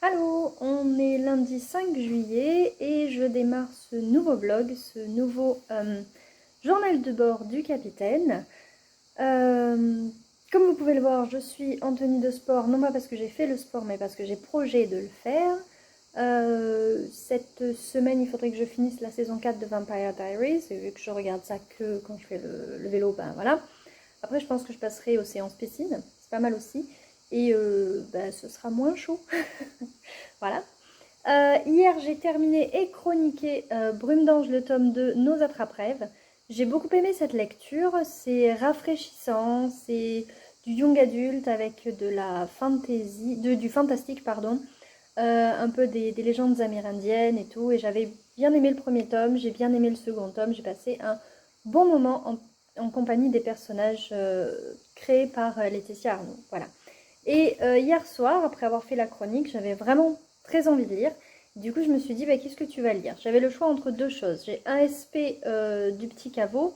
Allô, on est lundi 5 juillet et je démarre ce nouveau vlog, ce nouveau journal de bord du capitaine. Comme vous pouvez le voir, je suis en tenue de sport, non pas parce que j'ai fait le sport, mais parce que j'ai projet de le faire. Cette semaine, il faudrait que je finisse la saison 4 de Vampire Diaries, et vu que je regarde ça que quand je fais le vélo, ben voilà. Après, je pense que je passerai aux séances piscine, c'est pas mal aussi, et ben, ce sera moins chaud. Voilà. Hier, j'ai terminé et chroniqué Brume d'Ange, le tome 2, Nos attrape-rêves. J'ai beaucoup aimé cette lecture, c'est rafraîchissant, c'est du young adulte avec de la fantasy, du fantastique, pardon, un peu des légendes amérindiennes et tout. Et j'avais bien aimé le premier tome, j'ai bien aimé le second tome, j'ai passé un bon moment en compagnie des personnages créés par Laetitia Arnaud. Voilà. Et hier soir, après avoir fait la chronique, j'avais vraiment très envie de lire. Du coup, je me suis dit, bah, qu'est-ce que tu vas lire? J'avais le choix entre deux choses. J'ai un SP du Petit Caveau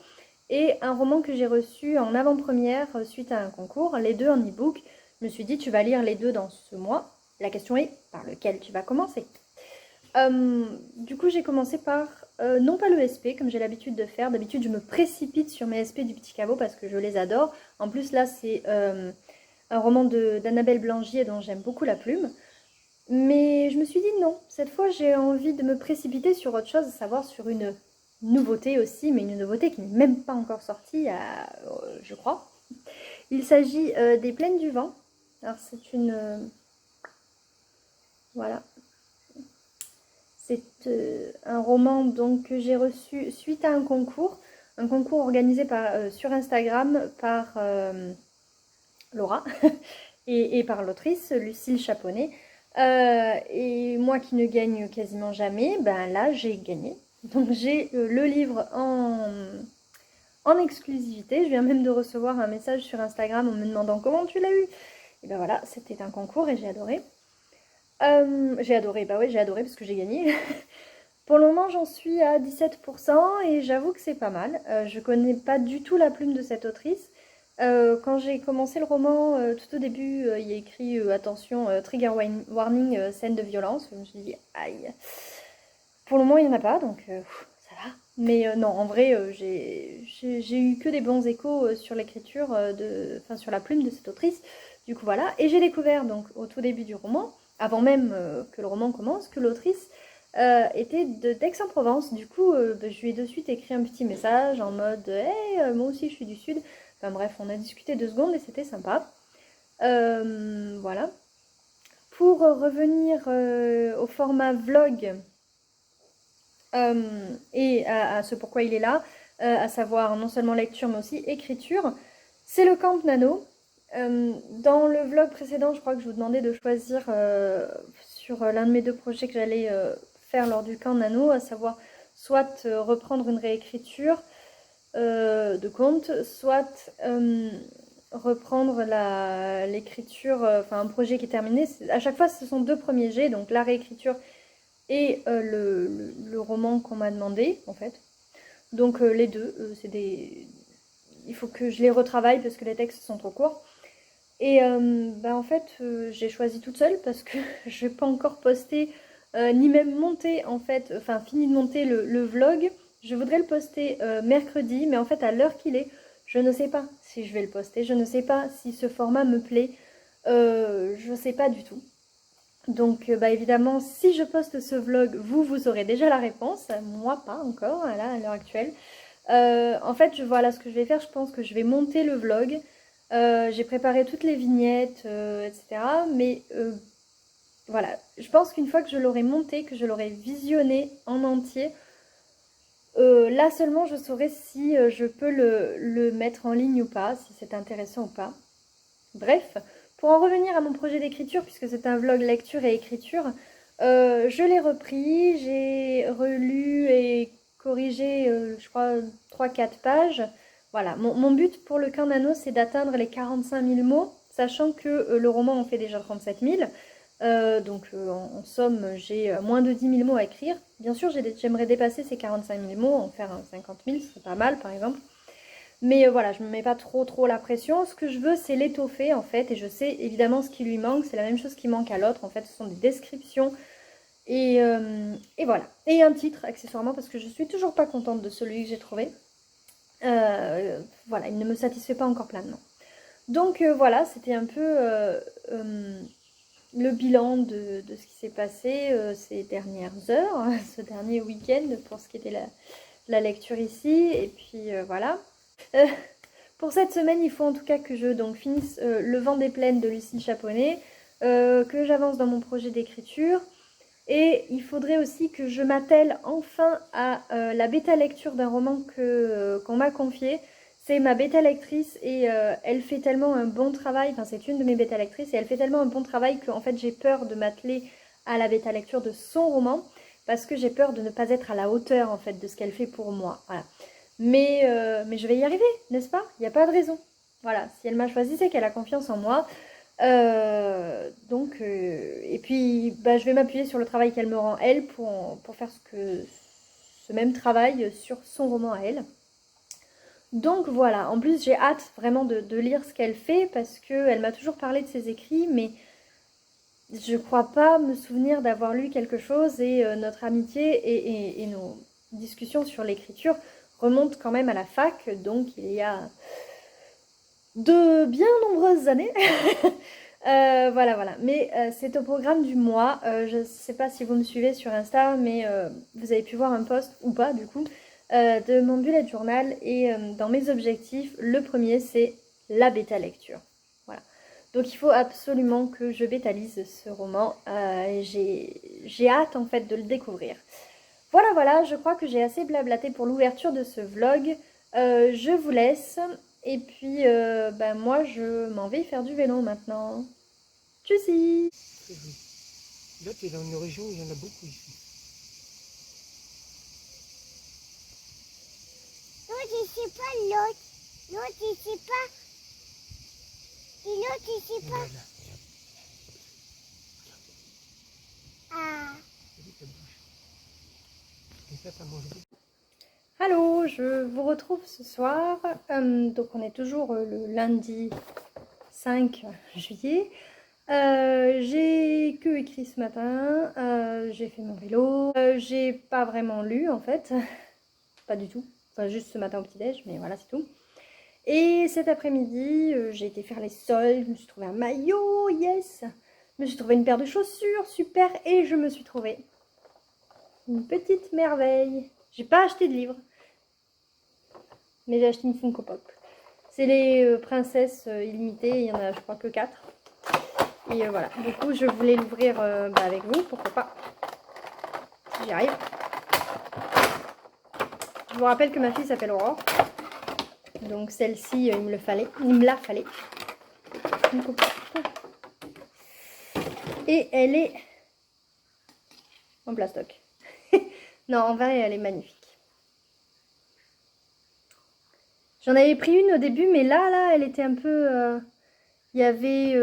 et un roman que j'ai reçu en avant-première suite à un concours, les deux en e-book. Je me suis dit, tu vas lire les deux dans ce mois. La question est, par lequel tu vas commencer? Du coup, j'ai commencé par, non pas le SP, comme j'ai l'habitude de faire. D'habitude, je me précipite sur mes SP du Petit Caveau parce que je les adore. En plus, là, c'est un roman d'Annabelle Blangier dont j'aime beaucoup la plume. Mais je me suis dit non, cette fois j'ai envie de me précipiter sur autre chose, à savoir sur une nouveauté aussi, mais une nouveauté qui n'est même pas encore sortie, je crois. Il s'agit des Plaines du Vent. Alors c'est une... voilà. C'est un roman donc, que j'ai reçu suite à un concours organisé sur Instagram par Laura et par l'autrice Lucille Chaponnet. Et moi qui ne gagne quasiment jamais, ben là j'ai gagné. Donc j'ai le livre en exclusivité. Je viens même de recevoir un message sur Instagram en me demandant comment tu l'as eu. Et ben voilà, c'était un concours et j'ai adoré. J'ai adoré, bah ouais, j'ai adoré parce que j'ai gagné. Pour le moment, j'en suis à 17% et j'avoue que c'est pas mal. Je connais pas du tout la plume de cette autrice. Quand j'ai commencé le roman, tout au début, il y a écrit attention, trigger warning, scène de violence. Je me suis dit, aïe. Pour le moment, il n'y en a pas, donc ça va. Mais non, en vrai, j'ai eu que des bons échos sur l'écriture, enfin sur la plume de cette autrice. Du coup, voilà. Et j'ai découvert, donc, au tout début du roman, avant même que le roman commence, que l'autrice était d'Aix-en-Provence. Du coup, bah, je lui ai de suite écrit un petit message en mode hey, moi aussi je suis du Sud. Enfin bref, on a discuté 2 secondes et c'était sympa. Voilà. Pour revenir au format vlog et à ce pourquoi il est là, à savoir non seulement lecture mais aussi écriture, c'est le Camp Nano. Dans le vlog précédent, je crois que je vous demandais de choisir sur l'un de mes deux projets que j'allais faire lors du Camp Nano, à savoir soit reprendre une réécriture de conte, soit reprendre l'écriture, enfin un projet qui est terminé. À chaque fois, ce sont deux premiers jets, donc la réécriture et le roman qu'on m'a demandé, en fait. Donc les deux, c'est des... Il faut que je les retravaille parce que les textes sont trop courts. Et bah, en fait, j'ai choisi toute seule parce que je n'ai pas encore posté, ni même monté, en fait, enfin fini de monter le vlog. Je voudrais le poster mercredi, mais en fait, à l'heure qu'il est, je ne sais pas si je vais le poster. Je ne sais pas si ce format me plaît. Je ne sais pas du tout. Donc, bah, évidemment, si je poste ce vlog, vous aurez déjà la réponse. Moi, pas encore, là, à l'heure actuelle. En fait, voilà ce que je vais faire. Je pense que je vais monter le vlog. J'ai préparé toutes les vignettes, etc. Mais voilà, je pense qu'une fois que je l'aurai monté, que je l'aurai visionné en entier, là seulement je saurai si je peux le mettre en ligne ou pas, si c'est intéressant ou pas. Bref, pour en revenir à mon projet d'écriture, puisque c'est un vlog lecture et écriture, je l'ai repris, j'ai relu et corrigé, je crois, 3-4 pages. Voilà, mon but pour le Camp c'est d'atteindre les 45 000 mots, sachant que le roman en fait déjà 37 000. Donc en somme, j'ai moins de 10 000 mots à écrire. Bien sûr, j'aimerais dépasser ces 45 000 mots, en faire un 50 000, ce serait pas mal par exemple. Mais voilà, je me mets pas trop la pression. Ce que je veux, c'est l'étoffer en fait. Et je sais évidemment ce qui lui manque. C'est la même chose qui manque à l'autre. En fait, ce sont des descriptions. Et voilà. Et un titre, accessoirement, parce que je suis toujours pas contente de celui que j'ai trouvé. Voilà, il ne me satisfait pas encore pleinement. Donc voilà, c'était un peu le bilan de ce qui s'est passé ces dernières heures, ce dernier week-end pour ce qui était la lecture ici. Et puis voilà. Euh, pour cette semaine, il faut en tout cas que je donc finisse Le vent des plaines de Lucie Chaponnet, que j'avance dans mon projet d'écriture. Et il faudrait aussi que je m'attelle enfin à la bêta lecture d'un roman qu'on m'a confié. C'est ma bêta lectrice et elle fait tellement un bon travail, enfin c'est une de mes bêta lectrices et elle fait tellement un bon travail qu'en fait j'ai peur de m'atteler à la bêta lecture de son roman parce que j'ai peur de ne pas être à la hauteur en fait de ce qu'elle fait pour moi. Voilà. Mais je vais y arriver, n'est-ce pas? Il n'y a pas de raison. Voilà, si elle m'a choisi, c'est qu'elle a confiance en moi. Et puis bah, je vais m'appuyer sur le travail qu'elle me rend elle pour faire ce même travail sur son roman à elle. Donc voilà, en plus j'ai hâte vraiment de lire ce qu'elle fait parce qu'elle m'a toujours parlé de ses écrits, mais je crois pas me souvenir d'avoir lu quelque chose et notre amitié et nos discussions sur l'écriture remontent quand même à la fac, donc il y a de bien nombreuses années. Voilà. Mais c'est au programme du mois. Je ne sais pas si vous me suivez sur Insta, mais vous avez pu voir un post ou pas du coup de mon bullet journal. Et dans mes objectifs, le premier c'est la bêta lecture. Voilà. Donc il faut absolument que je bêtalise ce roman. J'ai hâte en fait de le découvrir. Voilà, je crois que j'ai assez blablaté pour l'ouverture de ce vlog. Je vous laisse. Et puis, ben moi, je m'en vais faire du vélo maintenant. Tchuss. Là, tu es dans une région où il y en a beaucoup ici. L'autre, il sait pas l'autre. L'autre, il sait pas. Et l'autre, il sait pas. Voilà. Ah. Et ça mange beaucoup. Allô, je vous retrouve ce soir. Donc, on est toujours le lundi 5 juillet. J'ai que écrit ce matin. J'ai fait mon vélo. J'ai pas vraiment lu en fait. Pas du tout. Enfin, juste ce matin au petit-déj, mais voilà, c'est tout. Et cet après-midi, j'ai été faire les soldes, je me suis trouvé un maillot, yes. Je me suis trouvé une paire de chaussures, super. Et je me suis trouvé une petite merveille. J'ai pas acheté de livre, mais j'ai acheté une Funko Pop. C'est les princesses illimitées, il y en a je crois que 4. Et voilà, du coup je voulais l'ouvrir avec vous, pourquoi pas, si j'y arrive. Je vous rappelle que ma fille s'appelle Aurore. Donc celle-ci, il me la fallait. Et elle est en plastoc. Non, en vrai, elle est magnifique. J'en avais pris une au début, mais là, elle était un peu... Il y avait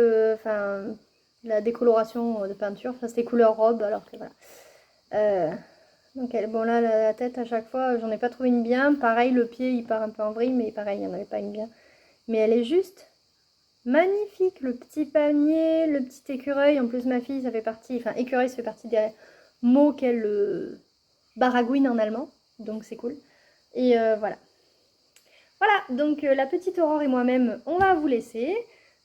la décoloration de peinture. Enfin, c'était couleur robe, alors que voilà. Donc, bon, là, la tête, à chaque fois, j'en ai pas trouvé une bien. Pareil, le pied, il part un peu en vrille, mais pareil, il n'y en avait pas une bien. Mais elle est juste magnifique. Le petit panier, le petit écureuil. En plus, ma fille, ça fait partie... Enfin, écureuil, ça fait partie des mots qu'elle baragouine en allemand. Donc, c'est cool. Et voilà. Voilà, donc la petite Aurore et moi-même, on va vous laisser.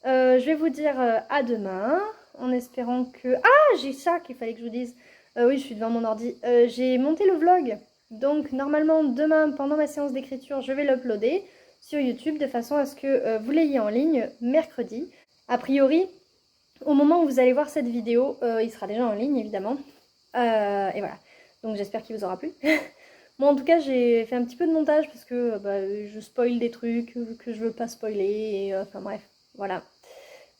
Je vais vous dire à demain, en espérant que... Ah, j'ai ça qu'il fallait que je vous dise. Oui, je suis devant mon ordi. J'ai monté le vlog. Donc, normalement, demain, pendant ma séance d'écriture, je vais l'uploader sur YouTube de façon à ce que vous l'ayez en ligne mercredi. A priori, au moment où vous allez voir cette vidéo, il sera déjà en ligne, évidemment. Et voilà. Donc, j'espère qu'il vous aura plu. Moi en tout cas j'ai fait un petit peu de montage parce que je spoil des trucs que je veux pas spoiler et enfin bref, voilà.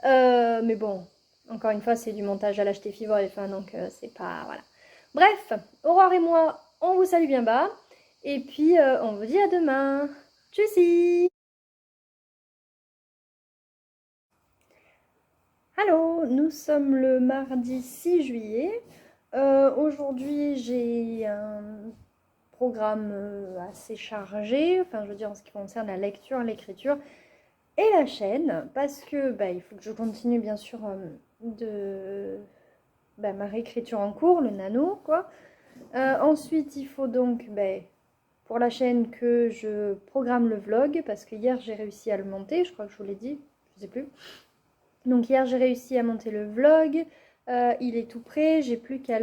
Mais bon, encore une fois c'est du montage à l'acheter Fiverr et fin donc c'est pas... voilà. Bref, Aurore et moi on vous salue bien bas et puis on vous dit à demain. Tchuss. Allô, nous sommes le mardi 6 juillet. Aujourd'hui j'ai un programme assez chargé, enfin je veux dire en ce qui concerne la lecture, l'écriture et la chaîne, parce que bah, il faut que je continue bien sûr ma réécriture en cours, le nano quoi. Ensuite il faut donc pour la chaîne que je programme le vlog, parce que hier j'ai réussi à le monter, je crois que je vous l'ai dit, je sais plus. Donc hier j'ai réussi à monter le vlog, il est tout prêt, j'ai plus qu'à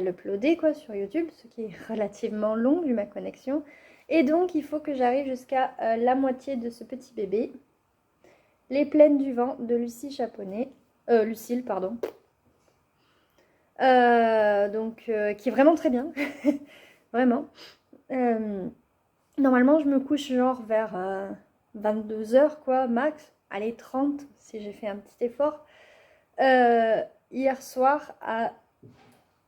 l'uploader quoi sur YouTube, ce qui est relativement long vu ma connexion. Et donc il faut que j'arrive jusqu'à la moitié de ce petit bébé. Les plaines du vent de Lucille, pardon. Qui est vraiment très bien, vraiment. Normalement je me couche genre vers 22h quoi, max, allez 30 si j'ai fait un petit effort. Hier soir à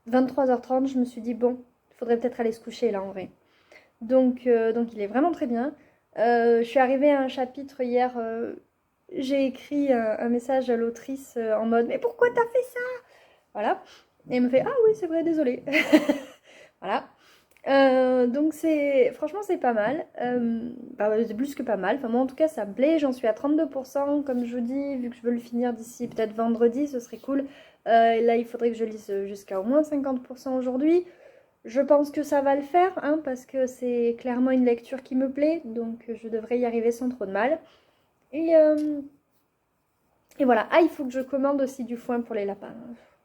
23h30 je me suis dit bon, il faudrait peut-être aller se coucher là en vrai. Donc il est vraiment très bien. Je suis arrivée à un chapitre hier, j'ai écrit un message à l'autrice en mode mais pourquoi t'as fait ça? Voilà. Et elle me fait ah oui c'est vrai, désolée. Voilà. Donc franchement c'est pas mal, c'est plus que pas mal, enfin moi en tout cas ça me plaît, j'en suis à 32% comme je vous dis, vu que je veux le finir d'ici peut-être vendredi, ce serait cool. Là il faudrait que je lise jusqu'à au moins 50% aujourd'hui. Je pense que ça va le faire, hein, parce que c'est clairement une lecture qui me plaît, donc je devrais y arriver sans trop de mal. Et voilà, il faut que je commande aussi du foin pour les lapins,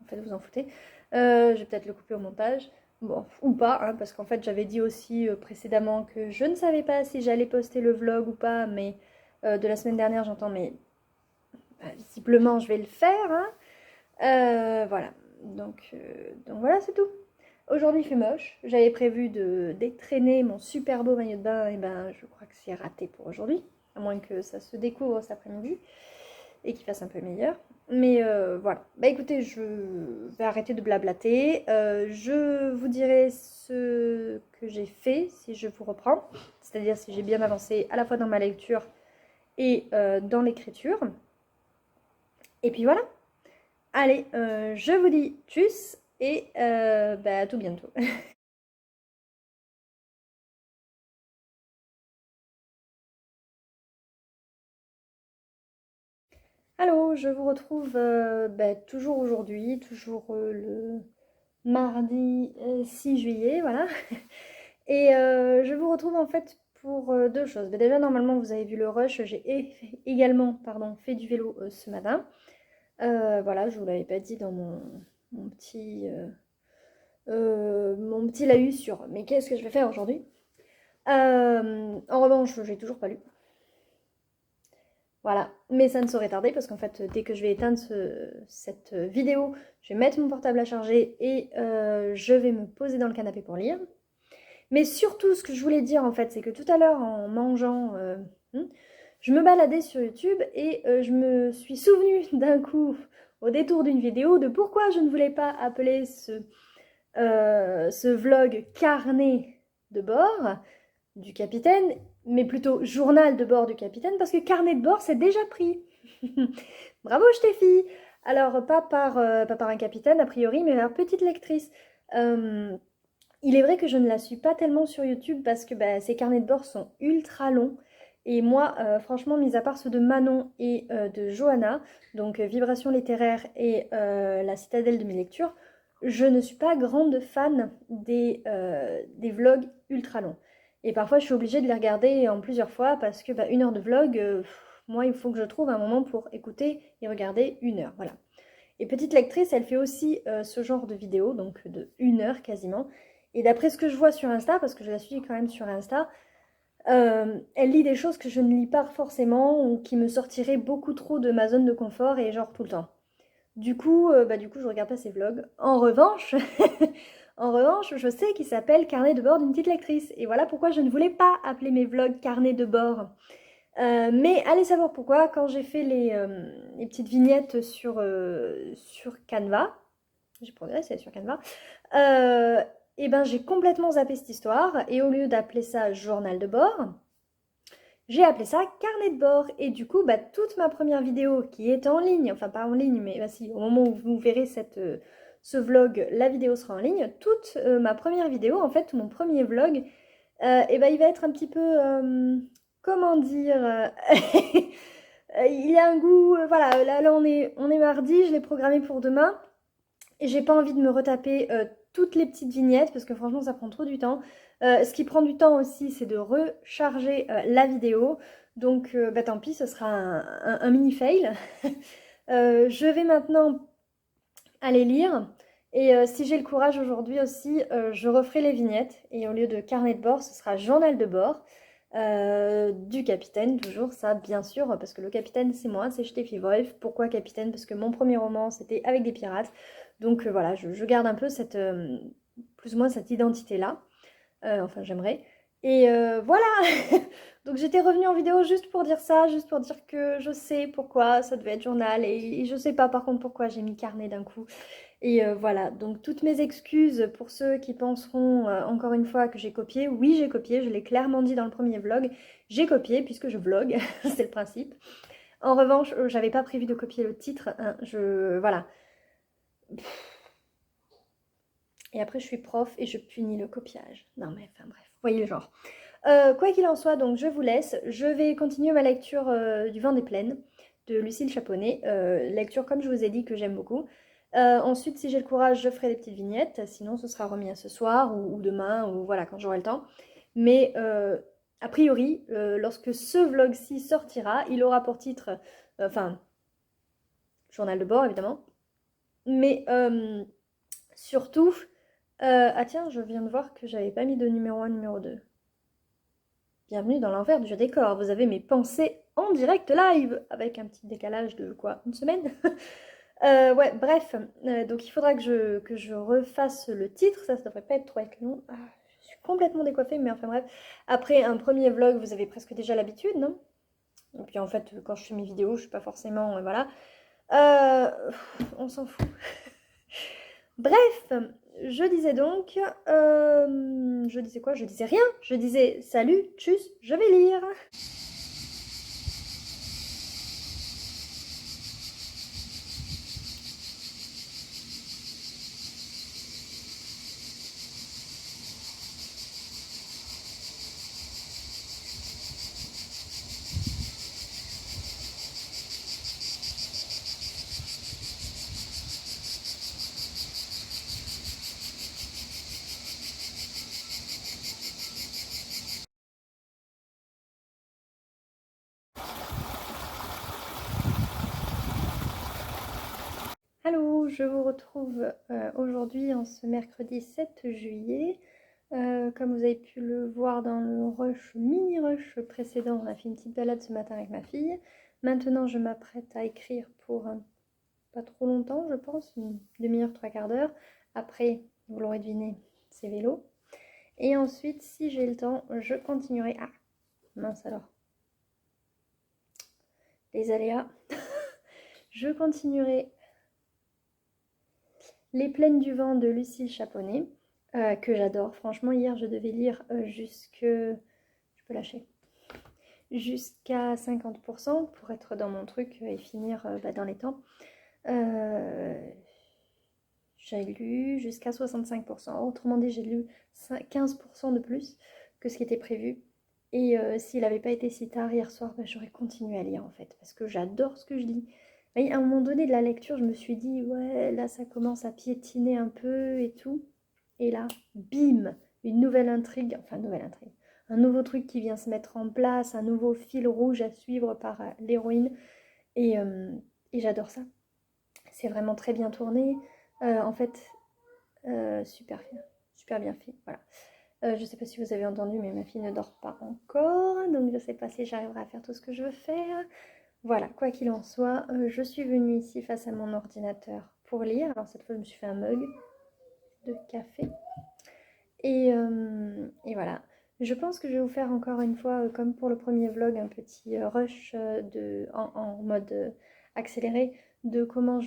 en fait vous en foutez. Je vais peut-être le couper au montage. Bon, ou pas, hein, parce qu'en fait j'avais dit aussi précédemment que je ne savais pas si j'allais poster le vlog ou pas, mais de la semaine dernière j'entends, mais visiblement je vais le faire. Hein. Voilà, donc voilà c'est tout. Aujourd'hui il fait moche, j'avais prévu d'étraîner mon super beau maillot de bain, et ben je crois que c'est raté pour aujourd'hui, à moins que ça se découvre cet après-midi et qu'il fasse un peu meilleur. Mais voilà. Bah écoutez, je vais arrêter de blablater. Je vous dirai ce que j'ai fait si je vous reprends. C'est-à-dire si j'ai bien avancé à la fois dans ma lecture et dans l'écriture. Et puis voilà. Allez, je vous dis tchuss et à tout bientôt. Allô, je vous retrouve toujours aujourd'hui, toujours le mardi 6 juillet, voilà. Et je vous retrouve en fait pour deux choses. Déjà, normalement, vous avez vu le rush, j'ai également fait du vélo ce matin. Voilà, je vous l'avais pas dit dans mon petit, mon petit laïus sur mais qu'est-ce que je vais faire aujourd'hui. En revanche, j'ai toujours pas lu. Voilà, mais ça ne saurait tarder parce qu'en fait, dès que je vais éteindre cette vidéo, je vais mettre mon portable à charger et je vais me poser dans le canapé pour lire. Mais surtout, ce que je voulais dire en fait, c'est que tout à l'heure, en mangeant, je me baladais sur YouTube et je me suis souvenue d'un coup, au détour d'une vidéo, de pourquoi je ne voulais pas appeler ce vlog carnet de bord du capitaine, mais plutôt journal de bord du capitaine, parce que carnet de bord, c'est déjà pris. Bravo, Stéphie. Alors, pas par un capitaine, a priori, mais par petite lectrice. Il est vrai que je ne la suis pas tellement sur YouTube, parce que ces carnets de bord sont ultra longs. Et moi, franchement, mis à part ceux de Manon et de Johanna, donc Vibration littéraire et La citadelle de mes lectures, je ne suis pas grande fan des vlogs ultra longs. Et parfois, je suis obligée de les regarder en plusieurs fois parce que 1 heure de vlog, moi, il faut que je trouve un moment pour écouter et regarder 1 heure. Voilà. Et petite lectrice, elle fait aussi ce genre de vidéo, donc de 1 heure quasiment. Et d'après ce que je vois sur Insta, parce que je la suis quand même sur Insta, elle lit des choses que je ne lis pas forcément ou qui me sortiraient beaucoup trop de ma zone de confort et genre tout le temps. Du coup, je regarde pas ses vlogs. En revanche, je sais qu'il s'appelle Carnet de bord d'une petite lectrice. Et voilà pourquoi je ne voulais pas appeler mes vlogs Carnet de bord. Mais allez savoir pourquoi, quand j'ai fait les petites vignettes sur Canva, j'ai progressé sur Canva, j'ai complètement zappé cette histoire. Et au lieu d'appeler ça journal de bord, j'ai appelé ça carnet de bord. Et du coup, toute ma première vidéo qui est en ligne, enfin pas en ligne, mais si, au moment où vous verrez ce vlog, la vidéo sera en ligne. Toute ma première vidéo, en fait, mon premier vlog, et ben, il va être un petit peu, comment dire, il a un goût, voilà, là on est mardi, je l'ai programmé pour demain. Et j'ai pas envie de me retaper toutes les petites vignettes parce que franchement ça prend trop du temps. Ce qui prend du temps aussi c'est de recharger la vidéo. Donc bah tant pis, ce sera un mini fail. Je vais maintenant aller lire. Et si j'ai le courage aujourd'hui aussi, je referai les vignettes. Et au lieu de carnet de bord, ce sera journal de bord. Du capitaine, toujours ça, bien sûr, parce que le capitaine, c'est moi, c'est Steffi Wolf. Pourquoi capitaine? Parce que mon premier roman, c'était avec des pirates. Donc voilà, je garde un peu cette, plus ou moins cette identité-là. Enfin, j'aimerais. Et voilà. Donc j'étais revenue en vidéo juste pour dire ça, juste pour dire que je sais pourquoi ça devait être journal. Et je sais pas par contre pourquoi j'ai mis carnet d'un coup. Et voilà, donc toutes mes excuses pour ceux qui penseront encore une fois que j'ai copié. Oui, j'ai copié, je l'ai clairement dit dans le premier vlog. J'ai copié puisque je vlog, c'est le principe. En revanche, j'avais pas prévu de copier le titre. Hein, voilà. Et après, je suis prof et je punis le copiage. Non mais enfin bref, vous voyez le genre. Quoi qu'il en soit, donc je vous laisse. Je vais continuer ma lecture du Vent des Plaines de Lucille Chaponnet. Lecture, comme je vous ai dit, que j'aime beaucoup. Ensuite, si j'ai le courage, je ferai des petites vignettes. Sinon, ce sera remis à ce soir ou demain, ou voilà, quand j'aurai le temps. Mais a priori, lorsque ce vlog-ci sortira, il aura pour titre, enfin, journal de bord, évidemment. Mais surtout, ah tiens, je viens de voir que j'avais pas mis de numéro 1, numéro 2. Bienvenue dans l'envers du décor. Vous avez mes pensées en direct live, avec un petit décalage de quoi, une semaine. Ouais, bref, donc il faudra que je refasse le titre, ça devrait pas être trop long. Ah, je suis complètement décoiffée, mais enfin bref. Après un premier vlog, vous avez presque déjà l'habitude, non? Et puis en fait, quand je fais mes vidéos, je suis pas forcément, voilà. On s'en fout. Bref, je disais donc, je disais quoi? Je disais rien. Je disais salut, tchuss, je vais lire. Allô, je vous retrouve aujourd'hui en ce mercredi 7 juillet. Comme vous avez pu le voir dans le mini rush précédent, on a fait une petite balade ce matin avec ma fille. Maintenant, je m'apprête à écrire pour pas trop longtemps, je pense, une demi-heure, trois quarts d'heure. Après, vous l'aurez deviné, c'est vélo. Et ensuite, si j'ai le temps, je continuerai. Ah, mince alors. Les aléas. Je continuerai Les Plaines du Vent de Lucille Chaponnet, que j'adore. Franchement, hier, je devais lire je peux lâcher. Jusqu'à 50% pour être dans mon truc et finir dans les temps. J'ai lu jusqu'à 65%. Autrement dit, j'ai lu 15% de plus que ce qui était prévu. Et s'il n'avait pas été si tard hier soir, j'aurais continué à lire en fait. Parce que j'adore ce que je lis. Mais à un moment donné de la lecture, je me suis dit, ouais, là ça commence à piétiner un peu et tout. Et là, bim, une nouvelle intrigue, enfin nouvelle intrigue, un nouveau truc qui vient se mettre en place, un nouveau fil rouge à suivre par l'héroïne. Et, et j'adore ça. C'est vraiment très bien tourné. En fait, super bien fait. Voilà. Je ne sais pas si vous avez entendu, mais ma fille ne dort pas encore, donc je ne sais pas si j'arriverai à faire tout ce que je veux faire. Voilà, quoi qu'il en soit, je suis venue ici face à mon ordinateur pour lire. Alors cette fois, je me suis fait un mug de café. Et voilà. Je pense que je vais vous faire encore une fois, comme pour le premier vlog, un petit rush en mode accéléré de comment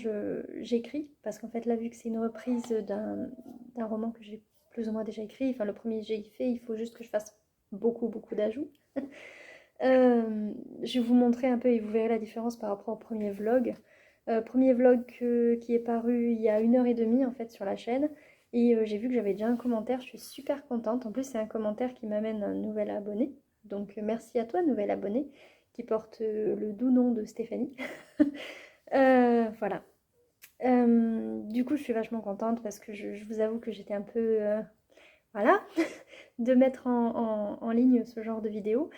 j'écris. Parce qu'en fait, là, vu que c'est une reprise d'un roman que j'ai plus ou moins déjà écrit, enfin le premier j'ai fait, il faut juste que je fasse beaucoup d'ajouts. Je vais vous montrer un peu et vous verrez la différence par rapport au premier vlog. Premier vlog qui est paru il y a 1 h 30 en fait sur la chaîne. Et j'ai vu que j'avais déjà un commentaire, je suis super contente. En plus, c'est un commentaire qui m'amène un nouvel abonné. Donc merci à toi, nouvel abonné, qui porte le doux nom de Stéphanie. Voilà. Du coup, je suis vachement contente parce que je vous avoue que j'étais un peu... voilà, de mettre en ligne ce genre de vidéo.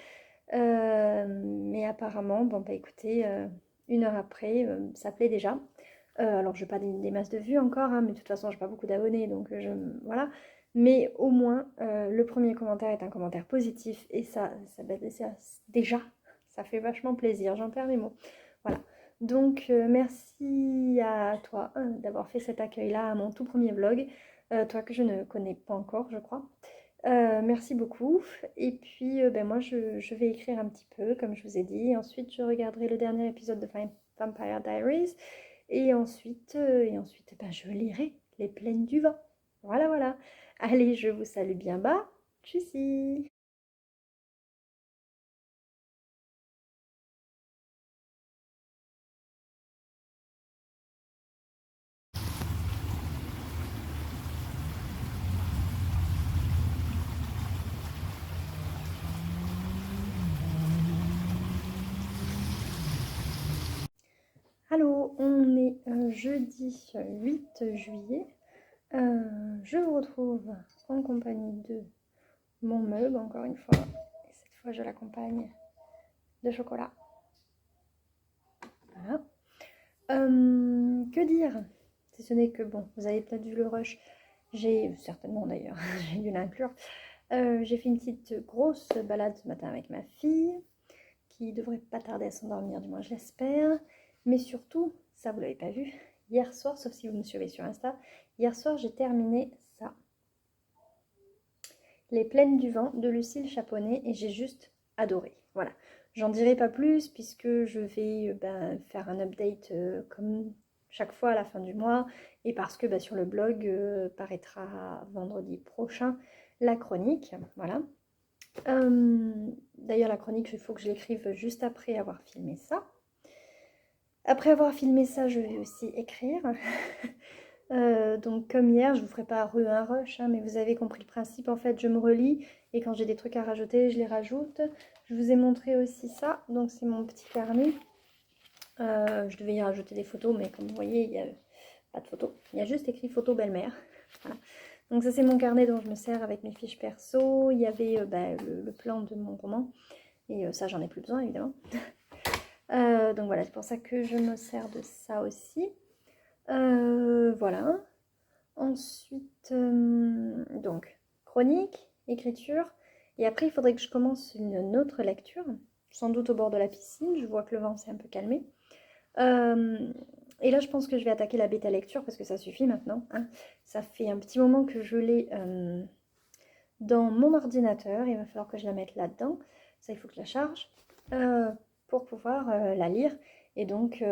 Mais apparemment, bon bah écoutez, 1 heure après, ça plaît déjà. Alors je n'ai pas des masses de vues encore, hein, mais de toute façon j'ai pas beaucoup d'abonnés, donc voilà. Mais au moins, le premier commentaire est un commentaire positif, et déjà, ça fait vachement plaisir, j'en perds mes mots. Voilà. Donc merci à toi d'avoir fait cet accueil-là à mon tout premier vlog, toi que je ne connais pas encore, je crois. Merci beaucoup. Et puis, ben moi, je vais écrire un petit peu, comme je vous ai dit. Ensuite, je regarderai le dernier épisode de Vampire Diaries. Et ensuite ben, je lirai Les Plaines du Vent. Voilà, voilà. Allez, je vous salue bien bas. Tchussy! Allô, on est jeudi 8 juillet. Je vous retrouve en compagnie de mon mug, encore une fois. Et cette fois, je l'accompagne de chocolat. Voilà. Que dire? Si ce n'est que, bon, vous avez peut-être vu le rush. J'ai, certainement d'ailleurs, j'ai dû l'inclure. J'ai fait une petite grosse balade ce matin avec ma fille, qui devrait pas tarder à s'endormir, du moins je l'espère. Mais surtout, ça vous l'avez pas vu, hier soir, sauf si vous me suivez sur Insta, hier soir j'ai terminé ça. Les Plaines du Vent de Lucille Chaponnet, et j'ai juste adoré. Voilà. J'en dirai pas plus puisque je vais faire un update comme chaque fois à la fin du mois, et parce que sur le blog paraîtra vendredi prochain la chronique. Voilà. D'ailleurs, la chronique, il faut que je l'écrive juste après avoir filmé ça. Après avoir filmé ça, je vais aussi écrire. Donc comme hier, je vous ferai pas un rush, hein, mais vous avez compris le principe. En fait, je me relis et quand j'ai des trucs à rajouter, je les rajoute. Je vous ai montré aussi ça, donc c'est mon petit carnet. Je devais y rajouter des photos, mais comme vous voyez, il n'y a pas de photos. Il y a juste écrit photo belle-mère. Voilà. Donc ça, c'est mon carnet dont je me sers avec mes fiches perso. Il y avait le plan de mon roman, et ça, j'en ai plus besoin, évidemment. Donc voilà, c'est pour ça que je me sers de ça aussi. Voilà. Ensuite, donc, chronique, écriture. Et après, il faudrait que je commence une autre lecture, sans doute au bord de la piscine. Je vois que le vent s'est un peu calmé. Et là, je pense que je vais attaquer la bêta lecture parce que ça suffit maintenant, hein. Ça fait un petit moment que je l'ai dans mon ordinateur. Il va falloir que je la mette là-dedans. Ça, il faut que je la charge pour pouvoir la lire. Et donc,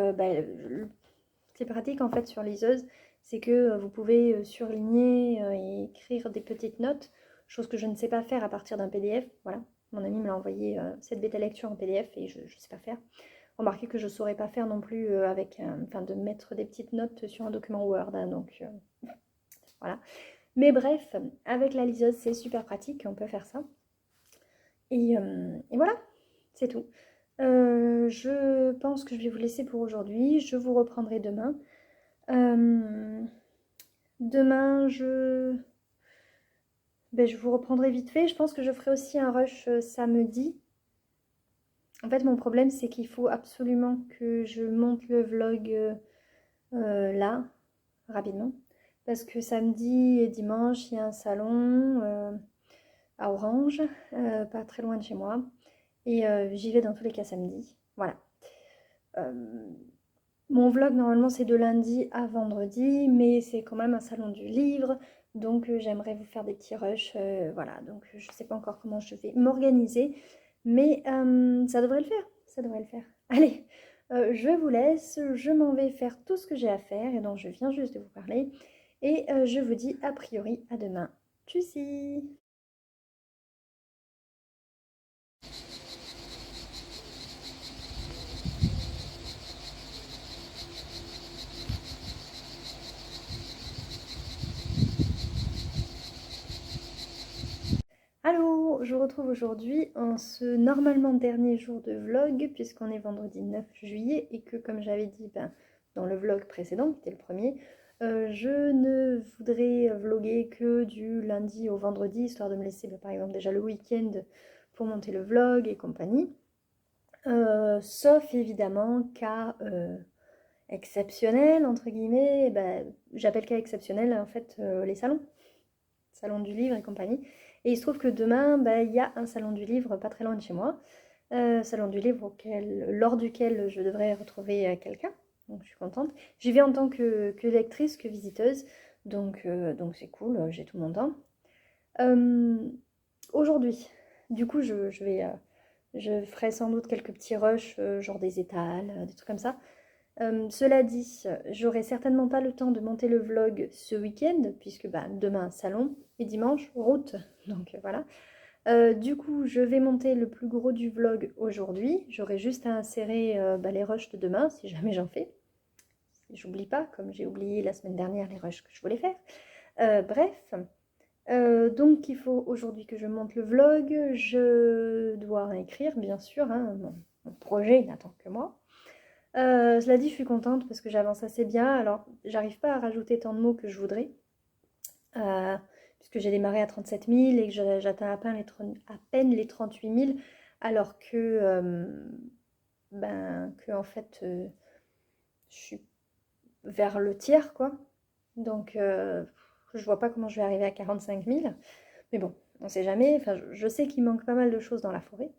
c'est pratique en fait sur liseuse. C'est que vous pouvez surligner et écrire des petites notes, chose que je ne sais pas faire à partir d'un PDF. Voilà, mon ami me l'a envoyé cette bêta lecture en PDF et je ne sais pas faire. Remarquez que je ne saurais pas faire non plus de mettre des petites notes sur un document Word, hein, donc voilà. Mais bref, avec la liseuse, c'est super pratique, on peut faire ça. Et voilà, c'est tout. Je pense que je vais vous laisser pour aujourd'hui. Je vous reprendrai demain. Demain, je vous reprendrai vite fait. Je pense que je ferai aussi un rush samedi. En fait, mon problème, c'est qu'il faut absolument que je monte le vlog là, rapidement. Parce que samedi et dimanche, il y a un salon à Orange, pas très loin de chez moi. Et j'y vais dans tous les cas samedi. Voilà. Mon vlog, normalement, c'est de lundi à vendredi, mais c'est quand même un salon du livre. Donc, j'aimerais vous faire des petits rushs. Voilà, donc je ne sais pas encore comment je vais m'organiser. Mais ça devrait le faire. Ça devrait le faire. Allez, je vous laisse. Je m'en vais faire tout ce que j'ai à faire et dont je viens juste de vous parler. Et je vous dis a priori à demain. Tchussy! je vous retrouve aujourd'hui en ce normalement dernier jour de vlog, puisqu'on est vendredi 9 juillet et que, comme j'avais dit dans le vlog précédent, qui était le premier, je ne voudrais vlogger que du lundi au vendredi, histoire de me laisser par exemple déjà le week-end pour monter le vlog et compagnie. Sauf évidemment cas exceptionnel, entre guillemets, j'appelle cas exceptionnel en fait les salons du livre et compagnie. Et il se trouve que demain, il y a un salon du livre pas très loin de chez moi. Salon du livre lors duquel je devrais retrouver quelqu'un. Donc je suis contente. J'y vais en tant que lectrice, que visiteuse. Donc c'est cool, j'ai tout mon temps. Aujourd'hui, du coup, je ferai sans doute quelques petits rushs, genre des étals, des trucs comme ça. Cela dit, j'aurai certainement pas le temps de monter le vlog ce week-end, puisque demain salon et dimanche route, donc voilà. Du coup, je vais monter le plus gros du vlog aujourd'hui. J'aurai juste à insérer les rushs de demain, si jamais j'en fais. J'oublie pas, comme j'ai oublié la semaine dernière les rushs que je voulais faire. Bref, donc il faut aujourd'hui que je monte le vlog. Je dois écrire, bien sûr, hein, mon projet n'attend que moi. Cela dit, je suis contente parce que j'avance assez bien. Alors, j'arrive pas à rajouter tant de mots que je voudrais, puisque j'ai démarré à 37 000 et que j'atteins à peine les 38 000, alors que, en fait, je suis vers le tiers, quoi. Donc, je vois pas comment je vais arriver à 45 000. Mais bon, on sait jamais. Enfin, je sais qu'il manque pas mal de choses dans la forêt.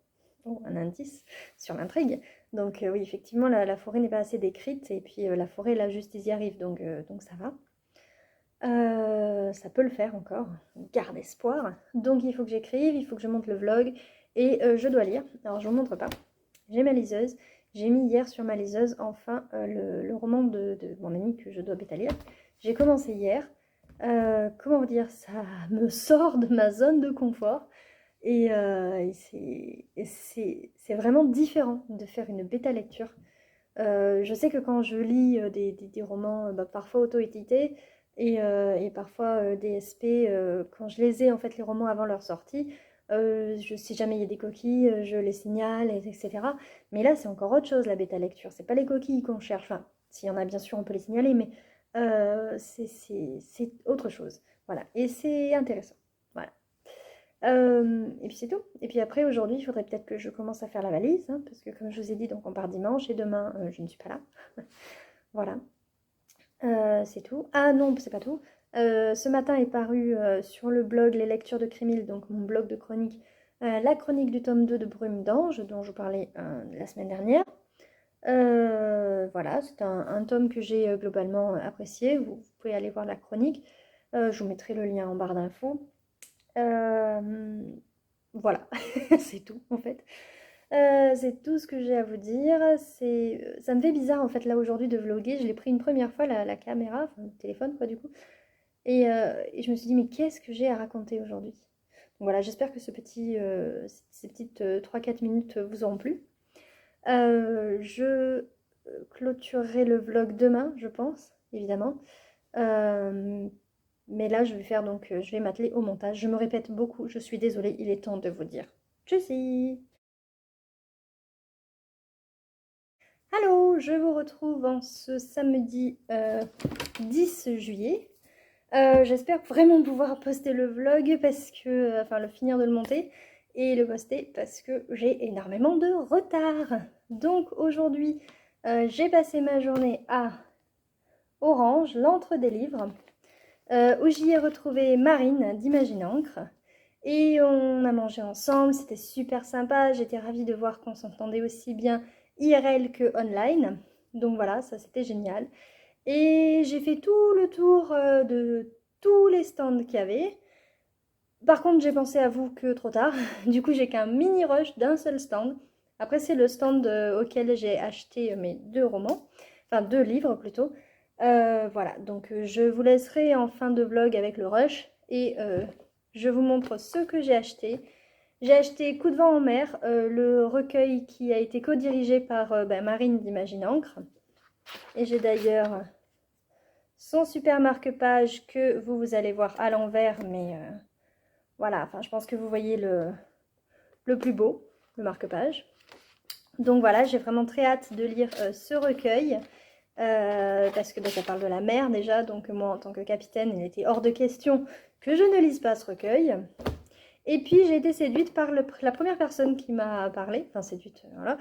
Oh, un indice sur l'intrigue. Donc oui, effectivement, la forêt n'est pas assez décrite. Et puis la forêt, là, juste, ils y arrivent. Donc ça va. Ça peut le faire encore. Garde espoir. Donc il faut que j'écrive, il faut que je monte le vlog. Et je dois lire. Alors, je ne vous montre pas. J'ai ma liseuse. J'ai mis hier sur ma liseuse, enfin, le roman de mon ami que je dois bêta lire. J'ai commencé hier. Comment vous dire, ça me sort de ma zone de confort. Et c'est vraiment différent de faire une bêta lecture. Je sais que quand je lis des romans parfois auto-édités et parfois des SP, quand je les ai en fait les romans avant leur sortie, si jamais il y a des coquilles, je les signale, etc. Mais là c'est encore autre chose la bêta lecture. C'est pas les coquilles qu'on cherche. Enfin, s'il y en a bien sûr on peut les signaler, mais c'est autre chose. Voilà, et c'est intéressant. Voilà. Et puis c'est tout. Et puis après, aujourd'hui, il faudrait peut-être que je commence à faire la valise, hein, parce que comme je vous ai dit, donc on part dimanche et demain, je ne suis pas là. Voilà. C'est tout. Ah non, c'est pas tout. Ce matin est paru sur le blog Les Lectures de Crémil, donc mon blog de chronique, la chronique du tome 2 de Brume d'Ange, dont je vous parlais la semaine dernière. Voilà, c'est un tome que j'ai globalement apprécié. Vous pouvez aller voir la chronique. Je vous mettrai le lien en barre d'infos. Voilà, c'est tout en fait. C'est tout ce que j'ai à vous dire. Ça me fait bizarre en fait là aujourd'hui de vlogger. Je l'ai pris une première fois la caméra, enfin le téléphone quoi du coup. Et je me suis dit mais qu'est-ce que j'ai à raconter aujourd'hui? Donc voilà, j'espère que ces petites 3-4 minutes vous auront plu. Je clôturerai le vlog demain, je pense, évidemment. Mais là, je vais m'atteler au montage. Je me répète beaucoup, je suis désolée, il est temps de vous dire tchuss. Allô, je vous retrouve en ce samedi 10 juillet. J'espère vraiment pouvoir poster le vlog parce que, enfin, le finir de le monter et le poster parce que j'ai énormément de retard. Donc aujourd'hui, j'ai passé ma journée à Orange, l'antre des livres. Où j'y ai retrouvé Marine d'Imagine Encre et on a mangé ensemble, c'était super sympa, j'étais ravie de voir qu'on s'entendait aussi bien IRL que online, donc voilà, ça c'était génial. Et j'ai fait tout le tour de tous les stands qu'il y avait. Par contre, j'ai pensé à vous que trop tard, du coup j'ai qu'un mini rush d'un seul stand. Après c'est le stand auquel j'ai acheté mes 2 romans, enfin 2 livres plutôt. Voilà, donc je vous laisserai en fin de vlog avec le rush et je vous montre ce que j'ai acheté. J'ai acheté Coup de vent en mer, le recueil qui a été co-dirigé par Marine d'Imagine Encre. Et j'ai d'ailleurs son super marque-page que vous allez voir à l'envers, mais voilà, enfin je pense que vous voyez le plus beau, le marque-page. Donc voilà, j'ai vraiment très hâte de lire ce recueil. Parce que ça parle de la mer déjà, donc moi en tant que capitaine, il était hors de question que je ne lise pas ce recueil. Et puis j'ai été séduite par la première personne qui m'a parlé, enfin séduite, voilà.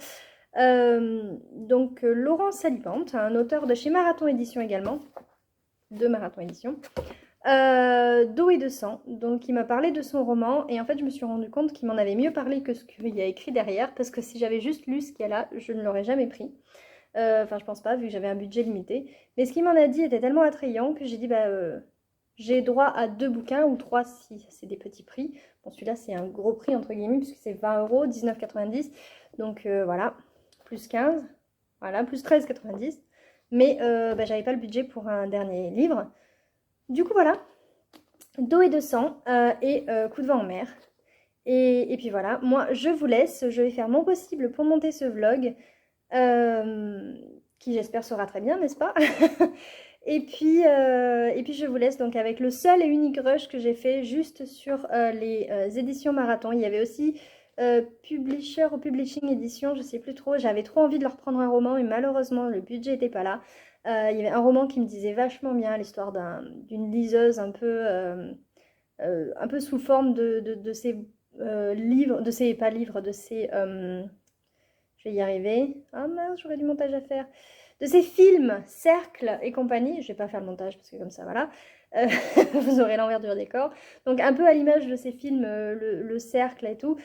Donc Laurent Salibante, un auteur de chez Marathon Édition également, de Marathon Édition, d'eau et de sang, donc il m'a parlé de son roman, et en fait je me suis rendu compte qu'il m'en avait mieux parlé que ce qu'il y a écrit derrière, parce que si j'avais juste lu ce qu'il y a là, je ne l'aurais jamais pris. Enfin, je pense pas, vu que j'avais un budget limité. Mais ce qu'il m'en a dit était tellement attrayant que j'ai dit, j'ai droit à 2 bouquins ou 3 si c'est des petits prix. Bon, celui-là, c'est un gros prix, entre guillemets, puisque c'est 20 €, 19,90. Donc, voilà, plus 15. Voilà, plus 13,90. Mais j'avais pas le budget pour un dernier livre. Du coup, voilà. D'eau et de sang et coup de vent en mer. Et puis voilà, moi, je vous laisse. Je vais faire mon possible pour monter ce vlog. Qui j'espère sera très bien, n'est-ce pas? et puis je vous laisse donc avec le seul et unique rush que j'ai fait juste sur les éditions Marathon. Il y avait aussi Publisher ou Publishing Edition, je sais plus trop. J'avais trop envie de leur prendre un roman et malheureusement le budget n'était pas là. Il y avait un roman qui me disait vachement bien l'histoire d'une liseuse un peu sous forme de ces livres, de ces, pas livres, de ces... je vais y arriver. Ah mince, j'aurais du montage à faire. De ces films, Cercle et compagnie. Je vais pas faire le montage parce que comme ça, voilà. Vous aurez l'envers du décor. Donc un peu à l'image de ces films, le Cercle et tout.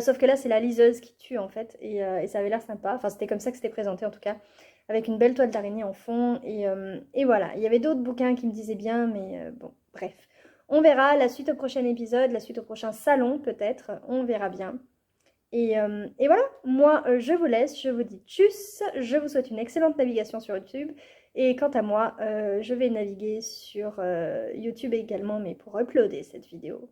Sauf que là, c'est la liseuse qui tue en fait. Et ça avait l'air sympa. Enfin, c'était comme ça que c'était présenté en tout cas. Avec une belle toile d'araignée en fond. Et voilà. Il y avait d'autres bouquins qui me disaient bien. Mais bon, bref. On verra la suite au prochain épisode. La suite au prochain salon peut-être. On verra bien. Et voilà, moi je vous laisse, je vous dis tchuss, je vous souhaite une excellente navigation sur YouTube. Et quant à moi, je vais naviguer sur YouTube également, mais pour uploader cette vidéo.